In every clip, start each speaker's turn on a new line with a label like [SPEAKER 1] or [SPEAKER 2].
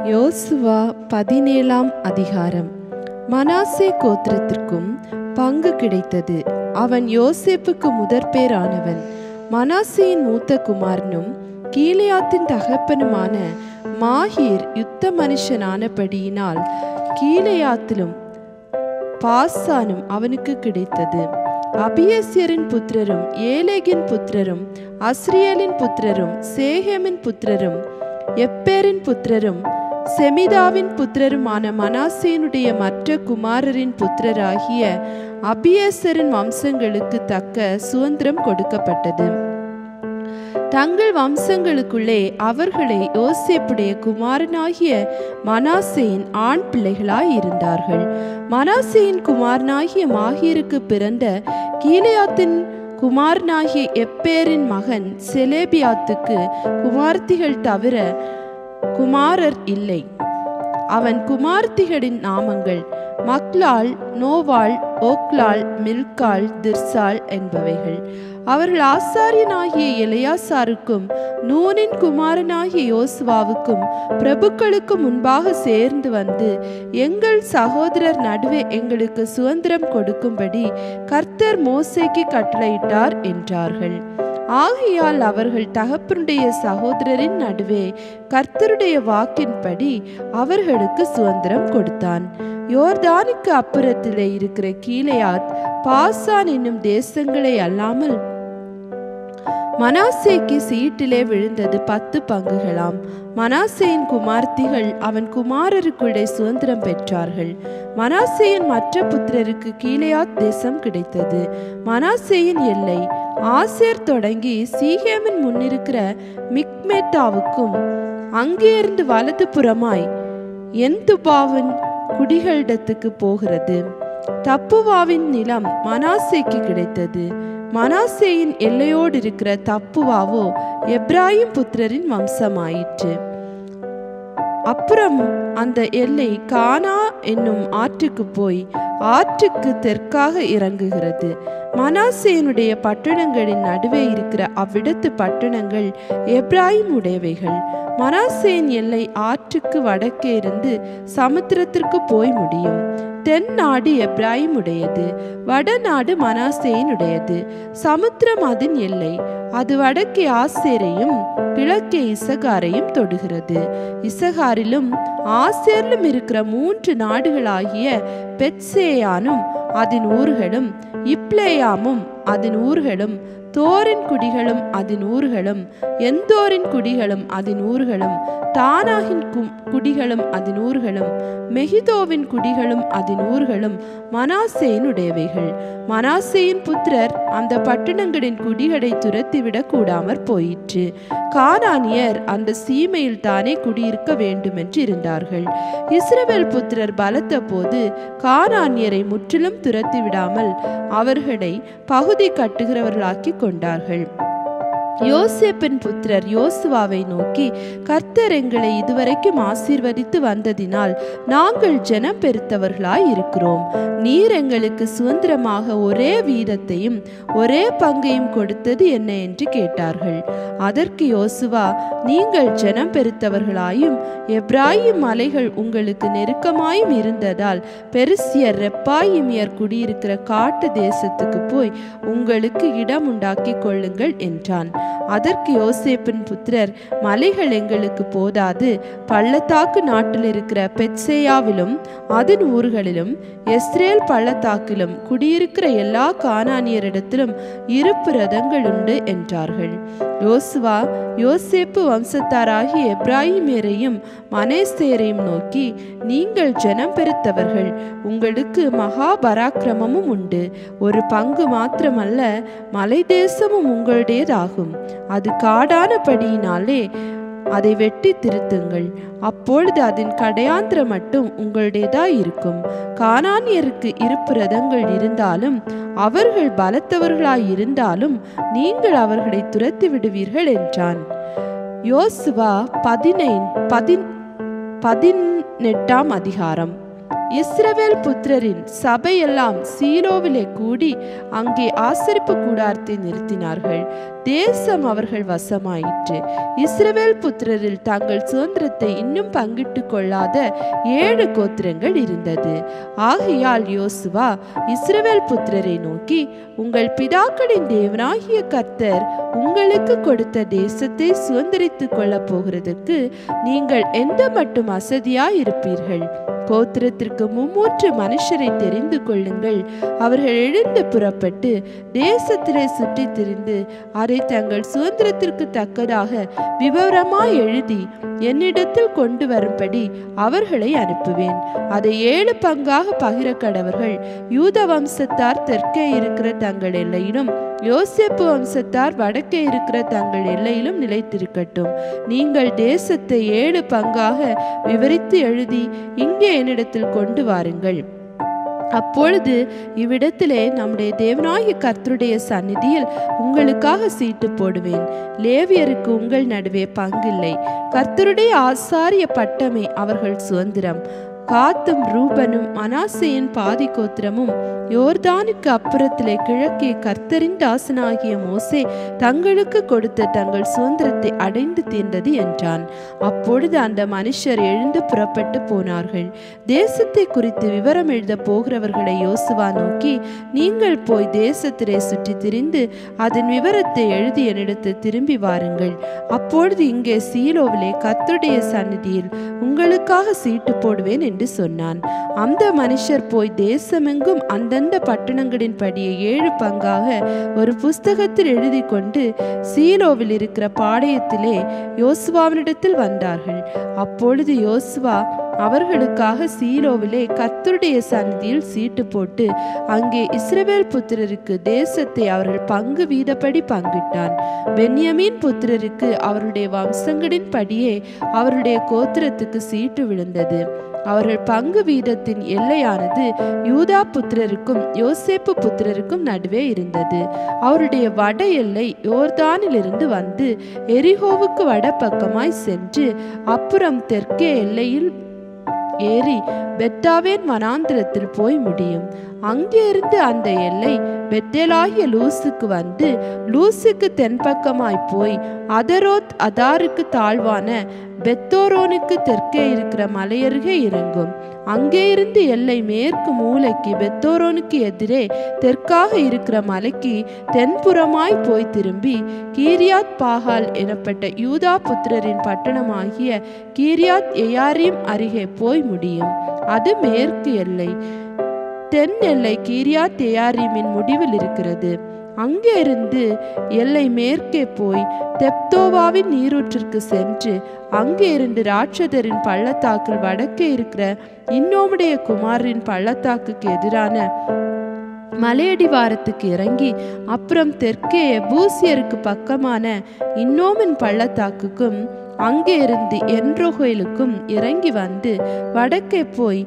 [SPEAKER 1] யோசுவா 17ஆம் அதிகாரம். மனாசே கோத்திரத்திற்கும் பங்கு கிடைத்தது. அவன் யோசேப்புக்கு முதற்பேரானவன். மனாசேயின் மூத்த குமாரனும் கீலேயாத்தின் தகப்பனுமான மாகீர் யுத்த மனுஷனானபடியினால் கீலேயாத்திலும் பாசானும் அவனுக்கு கிடைத்தது. அபியேசியரின் புத்திரரும் ஏலேகின் புத்திரரும் அஸ்ரியலின் புத்திரரும் சேகேமின் புத்திரரும் எப்பேரின் புத்திரரும் செமிதாவின் புத்திரருமான மனாசேனுடைய மற்ற குமாரரின் புத்திரராகிய அபியேசரின் வம்சங்களுக்கு தக்க சுதந்திரம் கொடுக்கப்பட்டது. தங்கள் வம்சங்களுக்குள்ளே அவர்களை யோசேப்புடைய குமாரனாகிய மனாசேயின் ஆண் பிள்ளைகளாய் இருந்தார்கள். மனாசேயின் குமாரனாகிய மாகீருக்கு பிறந்த கீலேயாத்தின் குமாரனாகிய எப்பேரின் மகன் செலேபியாத்துக்கு குமார்த்திகள் தவிர குமாரர் இல்லை. அவன் குமார்த்திகளின் நாமங்கள் மக்லாள், நோவாள், ஓக்லாள், மில்காள், திர்சாள் என்பவைகள். அவர்கள் ஆசாரியனாகிய எலெயாசாருக்கும் நூனின் குமாரனாகிய யோசுவாவுக்கும் பிரபுக்களுக்கு முன்பாக சேர்ந்து வந்து, எங்கள் சகோதரர் நடுவே எங்களுக்கு சுதந்திரம் கொடுக்கும்படி கர்த்தர் மோசேக்கு கட்டளையிட்டார் என்றார்கள். ஆகையால் அவர்கள் தகப்பனுடைய சகோதரரின் நடுவே கர்த்தருடைய வாக்கின்படி அவர்களுக்கு சுதந்திரம் கொடுத்தான். யோர்தானுக்கு அப்புறத்திலே இருக்கிற கீலேயாத், பாசான் என்னும் தேசங்களே அல்லாமல் மனாசேக்கு சீட்டிலே விழுந்தது 10 பங்குகளாம். மனாசேயின் குமார்த்திகள் அவன் குமாரருக்குள்ளே சுதந்திரம் பெற்றார்கள். மனாசேயின் மற்ற புத்திரருக்கு கீலேயாத் தேசம் கிடைத்தது. மனாசேயின் எல்லை ஆசேர் தொடங்கி சீகேமின் முன்னிருக்கிற மிக்மேத்தாவுக்கும் அங்கேயிருந்து வலது புறமாய் என்துபாவின் குடிகளிடத்துக்கு போகிறது. தப்புவாவின் நிலம் மனாசேக்கு கிடைத்தது. மனாசேயின் எல்லையோடு இருக்கிற தப்புவாவோ எப்ராயிம் புத்திரரின் வம்சமாயிற்று. அப்புறம் அந்த எல்லை கானா என்னும் ஆற்றுக்கு போய் ஆற்றுக்கு தெற்காக இறங்குகிறது. மனாசேனுடைய பட்டணங்களின் நடுவே இருக்கிற அவ்விடத்து பட்டணங்கள் எப்ராயிம் உடையவைகள். மனாசேயின் எல்லை ஆற்றுக்கு வடக்கே இருந்து சமுத்திரத்திற்கு போய் முடியும். தென் நாடு எப்ராயிம் உடையது, வடநாடு மனாசேயினுடையது. சமுத்திரம் அதன் எல்லை. அது வடக்கே ஆசேரையும் கிழக்கே இசகாரையும் தொடுகிறது. இசகாரிலும் ஆசேரிலும் இருக்கிற 3 நாடுகளாகிய பெத்சேயானும் அதன் ஊர்களும், இப்லேயாமும் அதன் ஊர்களும், தோரின் குடிகளும் அதன் ஊர்களும், எந்தோரின் குடிகளும் அதன் ஊர்களும், தானாகின் குடிகளும் அதன் ஊர்களும், மெகிதோவின் குடிகளும் அதன் ஊர்களும் மனாசேயினுடையவைகள். மனாசேயின் புத்திரர் அந்த பட்டணங்களின் குடிகளை துரத்திவிடக் கூடாமற் போயிற்று. கானானியர் அந்த சீமையில் தானே குடியிருக்க வேண்டுமென்று இருந்தார்கள். இஸ்ரவேல் புத்திரர் பலத்த போது கானானியரை முற்றிலும் துரத்தி விடாமல் அவர்களை பகுதி கட்டுகிறவர்களாக்கி கொண்டார்கள். யோசேப்பின் புத்திரர் யோசுவாவை நோக்கி, கர்த்தர் எங்களை இதுவரைக்கும் ஆசீர்வதித்து வந்ததினால் நாங்கள் ஜனம் பெருத்தவர்களாய் இருக்கிறோம். நீர் எங்களுக்கு சுதந்திரமாக ஒரே வீதத்தையும் ஒரே பங்கையும் கொடுத்தது என்ன என்று கேட்டார்கள். அதற்கு யோசுவா, நீங்கள் ஜனம் பெருத்தவர்களாயும் எப்ராயிம் மலைகள் உங்களுக்கு நெருக்கமாயும் இருந்ததால் பெருசியர் ரெப்பாயிமியர் குடியிருக்கிற காட்டு தேசத்துக்கு போய் உங்களுக்கு இடம் உண்டாக்கி கொள்ளுங்கள் என்றான். அதற்கு யோசேப்பின் புத்திரர், மலைகள் எங்களுக்கு போதாது, பள்ளத்தாக்கு நாட்டில் இருக்கிற பெத்சேயாவிலும் அதன் ஊர்களிலும் எஸ்ரேல் பள்ளத்தாக்கிலும் குடியிருக்கிற எல்லா கானானியரிடத்திலும் இருப்பு ரதங்கள் உண்டு என்றார்கள். யோசுவா யோசேப்பு வம்சத்தாராகிய எப்ராயிமேரையும் மனேசேரையும் நோக்கி, நீங்கள் ஜனம் பெருத்தவர்கள், உங்களுக்கு மகா பராக்கிரமமும் உண்டு. ஒரு பங்கு மாத்திரமல்ல, மலை தேசமும் உங்களுடையதாகும். அது காடானபடியினாலே அதை வெட்டி திருத்துங்கள். அப்பொழுது அதன் கடையாந்திர மட்டும் உங்களுடையதாய் இருக்கும். கானானியருக்கு இருப்பு ரதங்கள் இருந்தாலும் அவர்கள் பலத்தவர்களாய் இருந்தாலும் நீங்கள் அவர்களை துரத்தி விடுவீர்கள் என்றான். யோசுவா 18ஆம் அதிகாரம். இஸ்ரவேல் புத்திரரின் சபையெல்லாம் சீலோவிலே கூடி அங்கே ஆசரிப்பு கூடாரத்தை நிறுத்தினார்கள். தேசம் அவர்கள் வசமாயிற்று. இஸ்ரவேல் புத்திரரில் தங்கள் சுதந்திரத்தை இன்னும் பங்கிட்டு கொள்ளாத 7 கோத்திரங்கள் இருந்தது. ஆகையால் யோசுவா இஸ்ரவேல் புத்திரரை நோக்கி, உங்கள் பிதாக்களின் தேவனாகிய கர்த்தர் உங்களுக்கு கொடுத்த தேசத்தை சுதந்திரித்துக் கொள்ளப் போகிறதற்கு நீங்கள் எந்த மட்டும் அசதியாயிருப்பீர்கள்? கோத்திரத்திற்கு 300 மனுஷரை தெரிந்து கொள்ளுங்கள். அவர்கள் எழுந்து புறப்பட்டு தேசத்திலே சுற்றி திரிந்து அதை தங்கள் சுதந்திரத்திற்கு தக்கதாக விவரமாய் எழுதி என்னிடத்தில் கொண்டு வரும்படி அவர்களை அனுப்புவேன். அதை 7 பங்காக பகிர கடவர்கள். யூத வம்சத்தார் தெற்கே இருக்கிற தங்கள் எல்லையிலும், யோசேப்பு வம்சத்தார் வடக்கே இருக்கிற தங்கள் எல்லையிலும் நிலைத்திருக்கட்டும். நீங்கள் தேசத்தை 7 பங்காக விவரித்து எழுதி இங்கே என்னிடத்தில் கொண்டு வாருங்கள். அப்பொழுது இவ்விடத்திலே நம்முடைய தேவனாகிய கர்த்தருடைய சந்நிதியில் உங்களுக்காக சீட்டு போடுவேன். லேவியருக்கு உங்கள் நடுவே பங்கில்லை. கர்த்தருடைய ஆசாரிய பட்டமே அவர்கள் சுதந்திரம். காத்தும் ரூபனும் மனாசேயின் பாதி கோத்திரமும் யோர்தானுக்கு அப்புறத்திலே கிழக்கே கர்த்தரின் தாசனாகிய மோசே தங்களுக்கு கொடுத்த தங்கள் சுதந்திரத்தை அடைந்து தீர்ந்தது என்றான். அப்பொழுது அந்த மனுஷர் எழுந்து புறப்பட்டு போனார்கள். தேசத்தை குறித்து விவரம் எழுத போகிறவர்களை யோசுவா நோக்கி, நீங்கள் போய் தேசத்திலே சுற்றி திரிந்து அதன் விவரத்தை எழுதி என்னிடத்தில் திரும்பி வாருங்கள். அப்பொழுது இங்கே சீலோவிலே கர்த்தருடைய சந்நிதியில் உங்களுக்காக சீட்டு போடுவேன் என்று சொன்னான். அந்த மனுஷர் போய் தேசமெங்கும் அந்தந்த பட்டணங்களின் படியே 7 பங்காக ஒரு புஸ்தகத்தில் எழுதி கொண்டு சீலோவில் இருக்கிற பாளையத்திலே யோசுவாவினிடத்தில் வந்தார்கள். அப்பொழுது யோசுவா அவர்களுக்காக சீலோவிலே கர்த்தருடைய சந்நிதியில் சீட்டு போட்டு அங்கே இஸ்ரவேல் புத்திரருக்கு தேசத்தை அவர்கள் பங்கு வீதப்படி பங்கிட்டான். பென்யமீன் புத்திரருக்கு அவருடைய வம்சங்களின் படியே அவருடைய கோத்திரத்துக்கு சீட்டு விழுந்தது. அவர்கள் பங்கு வீதத்தின் எல்லையானது யூதா புத்திரருக்கும் யோசேப்பு புத்திரருக்கும் நடுவே இருந்தது. அவருடைய வட எல்லை யோர்தானிலிருந்து வந்து எரிகோவுக்கு வட பக்கமாய் சென்று அப்புறம் தெற்கே எல்லையில் ஏறி பெத்தாவேன் வனாந்திரத்தில் போய் முடியும். அங்கே இருந்து அந்த எல்லை பெத்தேலாகிய லூசுக்கு வந்து லூசுக்கு தென்பக்கமாய் போய் அதரோத் அதாருக்கு தாழ்வான பெத்தோரோனுக்கு தெற்கே இருக்கிற மலையருகே இறங்கும். அங்கே இருந்து எல்லை மேற்கு மூலைக்கு பெத்தோரோனுக்கு எதிரே தெற்காக இருக்கிற மலைக்கு தென்புறமாய் போய் திரும்பி கீரியாத் பாகால் எனப்பட்ட யூதா புத்திரரின் பட்டணமாகிய கீரியாத் எயாரீம் அருகே போய் முடியும். அது மேற்கு எல்லை. தென் எல்லை கீரியாத் எயாரீமின் முடிவில் இருக்கிறது. அங்கே இருந்து எல்லை மேற்கே போய் தெப்தோவாவின் நீரூற்றிற்கு சென்று அங்கே இருந்து ராட்சதரின் பள்ளத்தாக்கில் வடக்கே இருக்கிற இன்னோமுடைய குமாரின் பள்ளத்தாக்குக்கு எதிரான மலையடிவாரத்துக்கு இறங்கி அப்புறம் தெற்கே எபூசியருக்கு பக்கமான இன்னோமின் பள்ளத்தாக்குக்கும் அங்கே இருந்து என்ரோகேலுக்கும் இறங்கி வந்து வடக்கே போய்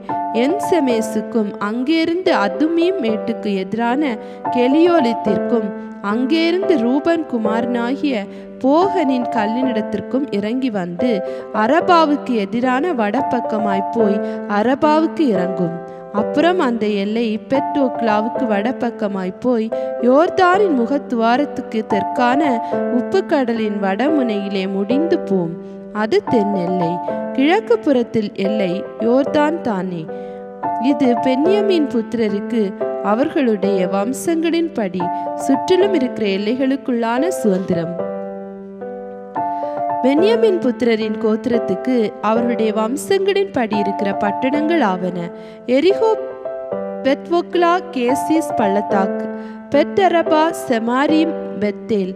[SPEAKER 1] என்செமேசுக்கும் அங்கிருந்து அதுமீம் மேட்டுக்கு எதிரான கெலியோலித்திற்கும் அங்கிருந்து ரூபன் குமாரனாகிய போகனின் கல்லினிடத்திற்கும் இறங்கி வந்து அரபாவுக்கு எதிரான வடபக்கமாய் போய் அரபாவுக்கு இறங்கும். அப்புறம் அந்த எல்லை பெத்தோக்லாவுக்கு வடபக்கமாய் போய் யோர்தானின் முகத்துவாரத்துக்கு தெற்கான உப்பு கடலின் வடமுனையிலே முடிந்து போம். அது தென் எல்லை. கிழக்கு புறத்தில் எல்லை யோர்தான் தானே. இது பென்யமீன் புத்திரருக்கு அவர்களுடைய வம்சங்களின் படி சுற்றிலும் இருக்கிற எல்லைகளுக்குள்ளான சுதந்திரம். பென்யமீன் புத்திரரின் கோத்திரத்துக்கு அவர்களுடைய வம்சங்களின் படி இருக்கிற பட்டணங்கள் ஆவன: எரிகோ, பெத்வொக்லா, கேசிஸ் பள்ளத்தாக்கு, பெத்தரபா, செமாரீம், பெத்தேல்,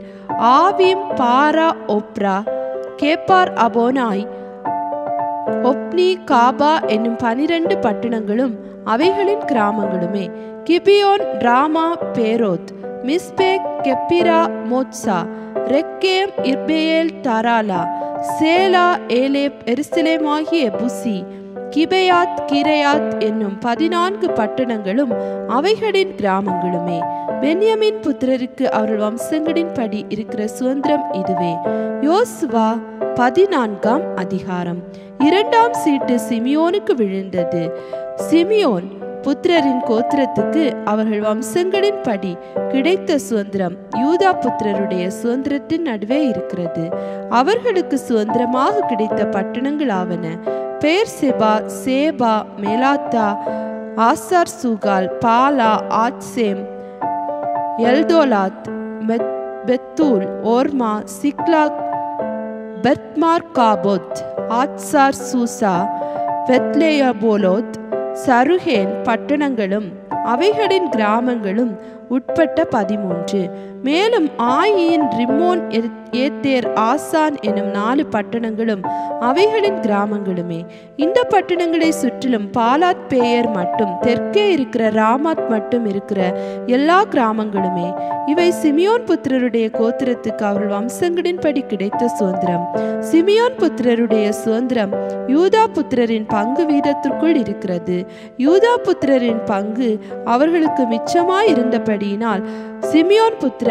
[SPEAKER 1] ஆவீம், பாரா, ஒப்ரா, கேப்பார் அபோனாய், ஒப்னி, காபா என்னும் 12 பட்டணங்களும் அவைகளின் கிராமங்களுமே. கிபியோன், ராமா, பேரோத், மிஸ்பே, கெப்பிரா, மோத்சா, ரெக்கேம், இர்பேல், தாராலா, சேலா, ஏலேப், எருசலேமாகிய எபுசி, கிபெயாத், கிரையாத் என்னும் 14 பட்டணங்களும் அவைகளின் கிராமங்களுமே. பென்யமீன் புத்திரருக்கு அவர்கள் வம்சங்களின் படி இருக்கிற சுதந்திரம் இதுவே. யோசுவா 14ஆம் அதிகாரம். 2ஆம் சீட்டு சிமியோனுக்கு விழுந்தது. சிமியோன் புத்திரரின் கோத்திரத்துக்கு அவர்கள் வம்சங்களின் படி கிடைத்த சுதந்திரம் யூதா புத்திரருடைய சுதந்திரத்தின் நடுவே இருக்கிறது. அவர்களுக்கு சுதந்திரமாக கிடைத்த பட்டணங்கள் ஆவன: பெயர்செபா, சேபா, மெலாத்தா, ஆசார் சூகால், பாலா, ஆத்சேம், எல்தோலாத், பெத்தூல், ஓர்மா, சிக்லாக், பெத்மார்காபோத், ஆத்சார் சூசா, பெத்லேயபோலோத், சருகேன் பட்டணங்களும் அவைகளின் கிராமங்களும் உட்பட்ட 13. மேலும் ஆயின், ரிம்மோன், ஏத்தேர், ஆசான் எனும் 4 பட்டணங்களும் அவைகளின் கிராமங்களுமே. இந்த பட்டணங்களை சுற்றிலும் பாலாத் பேயர் மட்டும் தெற்கே இருக்கிற ராமாத் மட்டும் இருக்கிற எல்லா கிராமங்களுமே. இவை சிமியோன் புத்திரருடைய கோத்திரத்துக்கு அவர்கள் வம்சங்களின்படி கிடைத்த சுதந்திரம். சிமியோன் புத்திரருடைய சுதந்திரம் யூதா புத்திரரின் பங்கு வீதத்திற்குள் இருக்கிறது. யூதா புத்திரரின் பங்கு அவர்களுக்கு மிச்சமாய் இருந்தபடியினால் சிமியோன் புத்திரர்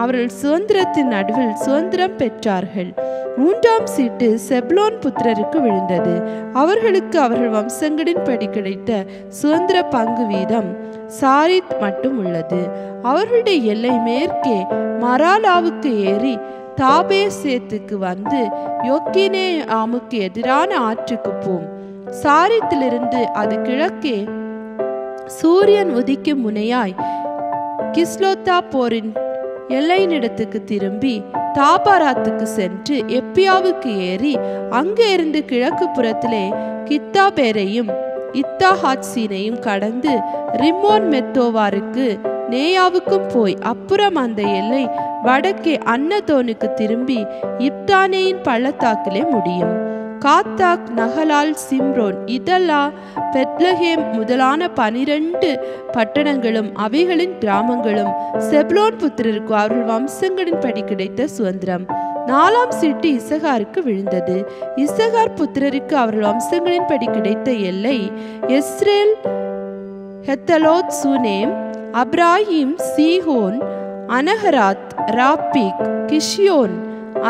[SPEAKER 1] அவர்கள் சுதந்திரத்தின் நடுவில் சுதந்திரம் பெற்றார்கள். 3ஆம் சீட்டு செப்லோன் புத்திரருக்கு விழுந்தது. அவர்களுக்கு அவர்கள் வம்சங்களின்படி கிடைத்த சுதந்திர பங்கு வீதம் சாரித் மட்டும் உள்ளது. அவர்களுடைய எல்லை மேற்கே மராலாவுக்கு ஏறி தாபேசேத்துக்கு வந்து யோக்கினேயாமுக்கு எதிரான ஆற்றுக்கு போம். சாரித்திலிருந்து அது கிழக்கே சூரியன் உதிக்கும் முனையாய் கிஸ்லோத்தா போரின் எல்லையினிடத்துக்கு திரும்பி தாபாராத்துக்கு சென்று எப்பியாவுக்கு ஏறி அங்கே இருந்து கிழக்கு புறத்திலே கித்தாபேரையும் இத்தாஹாத்சீனையும் கடந்து ரிம்மோன் மெத்தோவாருக்கு நேயாவுக்கும் போய் அப்புறம் அந்த எல்லை வடக்கே அன்னதோனுக்கு திரும்பி இப்தானேயின் பள்ளத்தாக்கிலே முடியும். காத்தாக், நகலால், சிம்ரோன், இதலா, பெத்லஹேம் முதலான 12 பட்டணங்களும் அவைகளின் கிராமங்களும் செப்லோன் புத்திரருக்கு அவர்கள் வம்சங்களின்படி கிடைத்த சுதந்திரம். 4ஆம் சீட்டு இசகாருக்கு விழுந்தது. இசகார் புத்திரருக்கு அவர்கள் வம்சங்களின்படி கிடைத்த எல்லை எஸ்ரேல், ஹெத்தலோத், சூனேம், அப்ராஹிம், சீஹோன், அனஹராத், ராப்பிக், கிஷியோன்,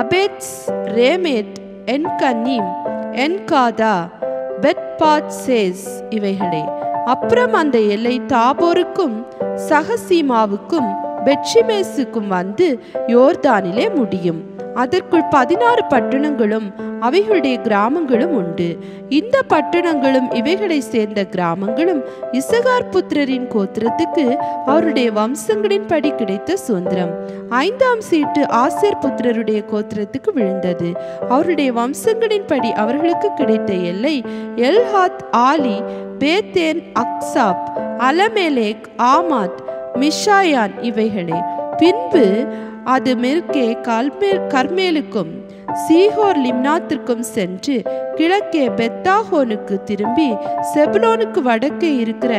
[SPEAKER 1] அபேத்ஸ், ரேமேத், என்கன்னீம், என்காதா, பெத்பாத்சேஸ் இவைகளே. அப்புறம் அந்த எல்லை தாபோருக்கும் சகசீமாவுக்கும் பெட்ஷிமேசுக்கும் வந்து யோர்தானிலே முடியும். அதற்குள் 16 பட்டணங்களும் அவைகளுடைய கிராமங்களும் உண்டு. இந்த பட்டணங்களும் இவைகளை சேர்ந்த கிராமங்களும் இசகார் புத்திரரின் கோத்திரத்துக்கு அவருடைய வம்சங்களின்படி கிடைத்த சுதந்திரம். 5ஆம் சீட்டு ஆசேர் புத்திரருடைய கோத்திரத்துக்கு விழுந்தது. அவருடைய வம்சங்களின்படி அவர்களுக்கு கிடைத்த எல்லை எல்ஹாத், ஆலி, பேத்தேன், அக்சாப், அலமேலேக், ஆமாத், மிஷாயான் இவைகளே. பின்பு அது மேற்கே கர்மேலுக்கும் சீஹோர் லிம்னாத்திற்கும் சென்று கிழக்கே பெத்தாஹோனுக்கு திரும்பி செபுலோனுக்கு வடக்கே இருக்கிற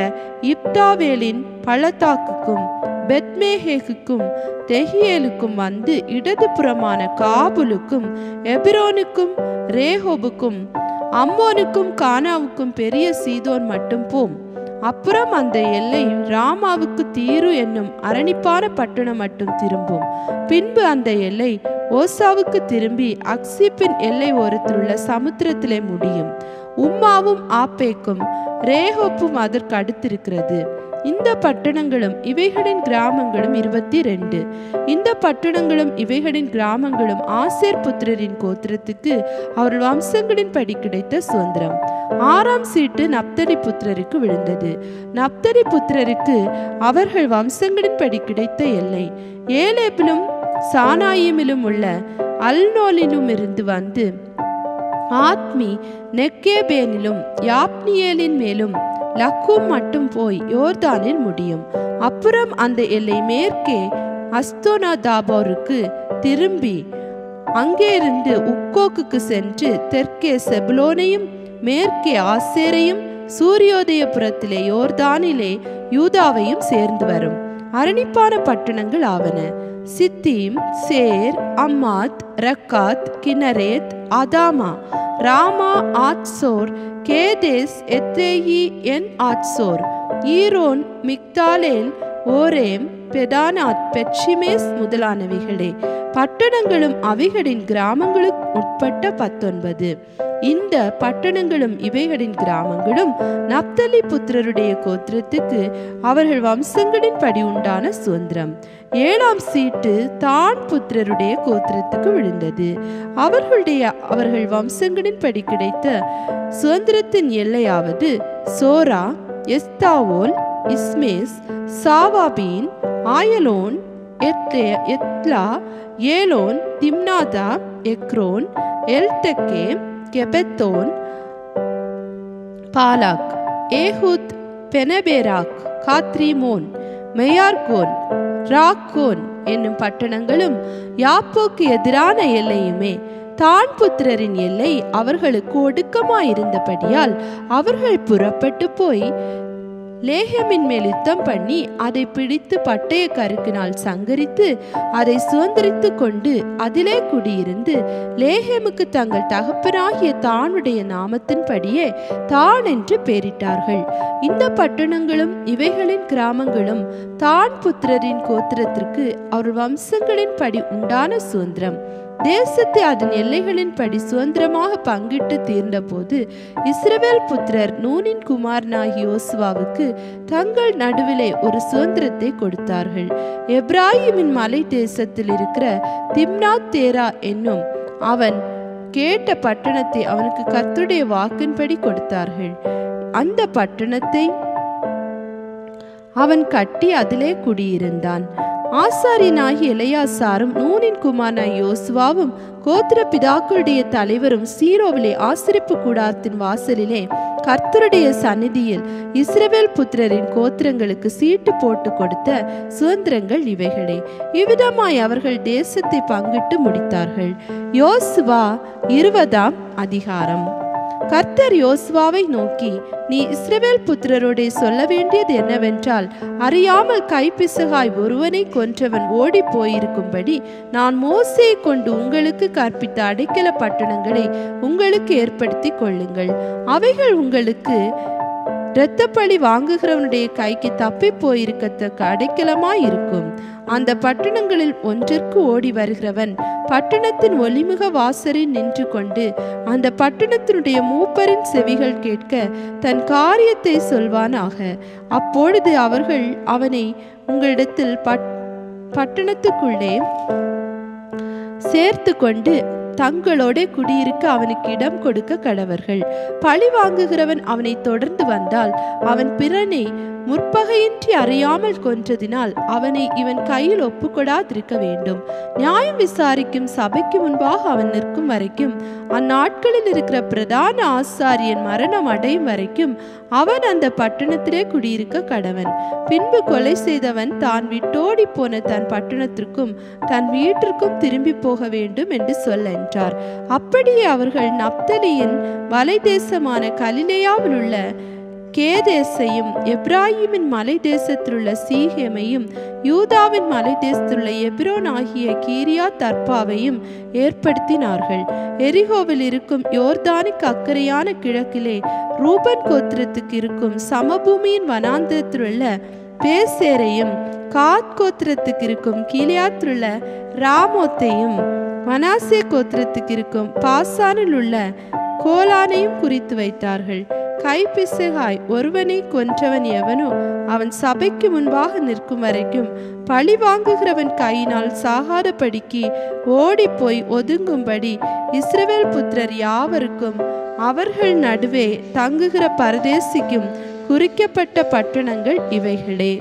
[SPEAKER 1] இப்தாவேலின் பள்ளத்தாக்குக்கும் பெத்மேஹேகுக்கும் தெஹியேலுக்கும் வந்து இடது புறமான காபுலுக்கும் எபிரோனுக்கும் ரேஹோபுக்கும் அம்மோனுக்கும் கானாவுக்கும் பெரிய சீதோன் மட்டும் போம். அப்புறம் அந்த எல்லை ராமாவுக்கு தீரு என்னும் அரணிப்பான பட்டணம் மட்டும் திரும்பும். பின்பு அந்த எல்லை ஓசாவுக்கு திரும்பி அக்சிப்பின் எல்லை ஓரத்திலுள்ள சமுத்திரத்திலே முடியும். உம்மாவும் ஆப்பேக்கும் ரேஹோப்பும் அதற்கு அடுத்திருக்கிறது. இந்த பட்டணங்களும் இவைகளின் கிராமங்களும் 22. இந்த பட்டணங்களும் இவைகளின் கிராமங்களும் ஆசேர் புத்திரரின் கோத்திரத்துக்கு அவர்கள் வம்சங்களின் படி கிடைத்த சுதந்திரம். 6ஆம் சீட்டு நப்தலி புத்திரருக்கு விழுந்தது. நப்தலி புத்திரருக்கு அவர்கள் வம்சங்களின் படி கிடைத்த எல்லை ஏலேபிலும் சானாயிமிலும் உள்ள அல்நோலிலும் இருந்து வந்து ஆத்மி, நெக்கேபேனிலும் யாப்னியேலின் மேலும் லக்கூம் மட்டும் போய் யோர்தானில் முடியும். அப்புறம் அந்த எல்லை மேற்கே அஸ்தோனதாபோருக்கு திரும்பி அங்கே இருந்து உக்கோக்கு சென்று தெற்கே செபுலோனையும் மேற்கே ஆசேரையும் சூரியோதயபுரத்திலே யோர்தானிலே யூதாவையும் சேர்ந்து வரும். அரணிப்பான பட்டணங்கள் ஆவன: சித்தீம், சேர், அம்மாத், ரக்காத், கினரேத், அதாமா, ராமா, ஆத்சோர், கேதேஸ், எத்தேயி, என் ஆத்சோர், ஈரோன், மிக்தாலேல், ஓரேம், பெதானாத், பெட்ஷிமேஸ் முதலானவைகளே. பட்டணங்களும் அவைகளின் கிராமங்களுக்கு உட்பட்ட 19. இந்த பட்டணங்களும் இவைகளின் கிராமங்களும் நப்தலி புத்திரருடைய கோத்திரத்துக்கு அவர்கள் வம்சங்களின் படி உண்டான சுதந்திரம். 7ஆம் சீட்டு தான் புத்திரருடைய கோத்திரத்துக்கு விழுந்தது. அவர்கள் வம்சங்களின் படி கிடைத்த சுதந்திரத்தின் எல்லையாவது சோரா, எஸ்தாவோல், இஸ்மேஸ், சாவாபீன், ஆயலோன், எத்லா, ஏலோன், திம்னாதா, எக்ரோன், எல்தெக்கே, கெபெத்தோன், பாலாக், ஏஹூத், பெனபேராக், காத்ரிமோன், மெயார்கோன், ராக்கோன் என்னும் பட்டணங்களும் யாப்போக்கு எதிரான எல்லையுமே. தான் புத்திரரின் எல்லை அவர்களுக்கு ஒடுக்கமாயிருந்தபடியால் அவர்கள் புறப்பட்டு போய் லேஹேமின் மேல் யுத்தம் பண்ணி அதை பிடித்து பட்டய கருக்கினால் சங்கரித்து அதை சுதந்திரித்து கொண்டு அதிலே குடியிருந்து லேஹேமுக்கு தங்கள் தகப்பனாகிய தானுடைய நாமத்தின்படியே தான் என்று பெயரிட்டார்கள். இந்த பட்டணங்களும் இவைகளின் கிராமங்களும் தான் புத்திரரின் கோத்திரத்திற்கு அவர் வம்சங்களின் படி உண்டான சுதந்திரம். தேசத்தை அதன் எல்லைகளின் படி சுதந்திரமாக பங்கிட்டு தீர்ந்த போது இஸ்ரவேல் புத்திரர் நூனின் குமாரனாகிய யோசுவாவுக்கு தங்கள் நடுவிலே ஒரு சுதந்திரத்தை கொடுத்தார்கள். எப்ராயிமின் மலை தேசத்தில் இருக்கிற திம்னாத் தேரா என்னும் அவன் கேட்ட பட்டணத்தை அவனுக்கு கர்த்தருடைய வாக்கின்படி கொடுத்தார்கள். அந்த பட்டணத்தை அவன் கட்டி அதிலே குடியிருந்தான். ஆசாரியனாகிய எலெயாசாரும் நூனின் குமாரனாகிய யோசுவாவும் கோத்திர பிதாக்களுடைய தலைவரும் சீலோவிலே ஆசரிப்பு கூடாரத்தின் வாசலிலே கர்த்தருடைய சந்நிதியில் இஸ்ரவேல் புத்திரரின் கோத்திரங்களுக்கு சீட்டு போட்டு கொடுத்த சுதந்திரங்கள் இவைகளே. இவ்விதமாய் அவர்கள் தேசத்தை பங்கிட்டு முடித்தார்கள். யோசுவா 20ஆம் அதிகாரம். கர்த்தர் யோசுவாவை நோக்கி, நீ இஸ்ரவேல் புத்திரரோடே சொல்ல வேண்டியது என்னவென்றால், அறியாமல் கைப்பிசகாய் ஒருவனை கொன்றவன் ஓடி போயிருக்கும்படி நான் மோசேயை கொண்டு உங்களுக்கு கற்பித்த அடைக்கல பட்டணங்களை உங்களுக்கு ஏற்படுத்தி கொள்ளுங்கள். அவைகள் உங்களுக்கு இரத்தப்பழி வாங்குகிறவனுடைய கைக்கு தப்பி போயிருக்கத்தக்க அடைக்கலமாய் இருக்கும். அந்த பட்டணங்களில் ஒன்றிற்கு ஓடி வருகிறவன் பட்டணத்தின் ஒலிமுக வாசலில் நின்று கொண்டு அந்த பட்டணத்தினுடைய மூப்பரின் செவிகள் கேட்க தன் காரியத்தை சொல்வானாக. அப்பொழுது அவர்கள் அவனை உங்களிடத்தில் பட்டணத்துக்குள்ளே சேர்த்து கொண்டு தங்களோட குடியிருக்க அவனுக்கு இடம் கொடுக்க கடவர்கள். பழி வாங்குகிறவன் அவனை தொடர்ந்து வந்தால் அவன் பிறனை முற்பகையின்றி அறியாமல் கொன்றதினால் அவனை இவன் கையில் ஒப்புக்கொடாதிருக்க வேண்டும். நியாயம் விசாரிக்கும் சபைக்கு முன்பாக அவன் நிற்கும் வரைக்கும், அந்நாட்களில் இருக்கிற பிரதான ஆசாரியன் மரணம் அடையும் வரைக்கும் அவன் அந்த பட்டணத்திலே குடியிருக்க கடவன். பின்பு கொலை செய்தவன் தான் விட்டோடி போன தன் பட்டணத்திற்கும் தன் வீட்டிற்கும் திரும்பி போக வேண்டும் என்று சொல்ல என்றார். அப்படியே அவர்கள் நப்தலியின் மலை தேசமான கலிலேயாவில் உள்ள கேதேசையும் எப்ராயிமின் மலை தேசத்தில் உள்ள சீகேமையும் யூதாவின் மலை தேசத்தில் உள்ள எப்ரோன் ஆகிய கீரியாத் தர்பாவையும் ஏற்படுத்தினார்கள். எரிகோவில் இருக்கும் யோர்தானுக்கு அக்கறையான கிழக்கிலே ரூபன் கோத்திரத்துக்கு இருக்கும் சமபூமியின் வனாந்திரத்தில் உள்ள பேசேரையும், காத் கோத்திரத்துக்கு இருக்கும் கீலியாத்தில் உள்ள ராமோத்தையும், மனாசே கோத்திரத்துக்கு இருக்கும் பாசானில் உள்ள கோலானையும் குறித்து வைத்தார்கள். கைப்பிசகாய் ஒருவனை கொன்றவன் எவனோ அவன் சபைக்கு முன்பாக நிற்கும் வரைக்கும் பழி வாங்குகிறவன் கையினால் சாகாதபடிக்கு ஓடி போய் ஒதுங்கும்படி இஸ்ரவேல் புத்திரர் யாவருக்கும் அவர்கள் நடுவே தங்குகிற பரதேசிக்கும் குறிக்கப்பட்ட பட்டணங்கள் இவைகளே.